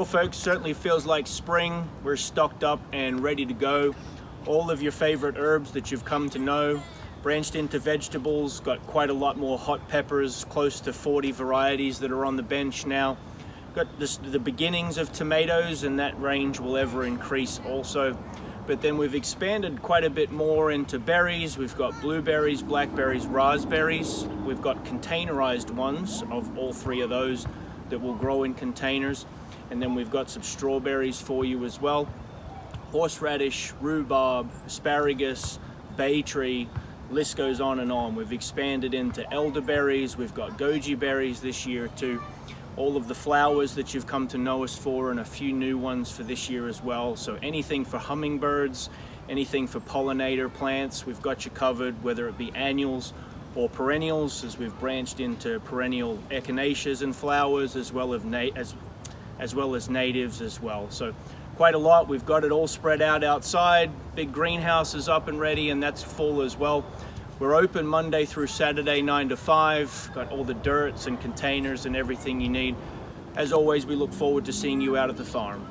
folks, certainly feels like spring. We're stocked up and ready to go. All of your favorite herbs that you've come to know. Branched into vegetables, got quite a lot more hot peppers, close to 40 varieties that are on the bench now. Got the beginnings of tomatoes, and that range will ever increase also. But then we've expanded quite a bit more into berries. We've got blueberries, blackberries, raspberries. We've got containerized ones of all three of those that will grow in containers. And then we've got some strawberries for you as well. Horseradish, rhubarb, asparagus, bay tree, list goes on and on. We've expanded into elderberries. We've got goji berries this year too. All of the flowers that you've come to know us for, and a few new ones for this year as well. So anything for hummingbirds, anything for pollinator plants, we've got you covered, whether it be annuals or perennials, as we've branched into perennial echinaceas and flowers, as well as natives as well. So quite a lot. We've got it all spread out outside. Big greenhouse is up and ready, and that's full as well. We're open Monday through Saturday, 9 to 5. Got all the dirts and containers and everything you need. As always, we look forward to seeing you out at the farm.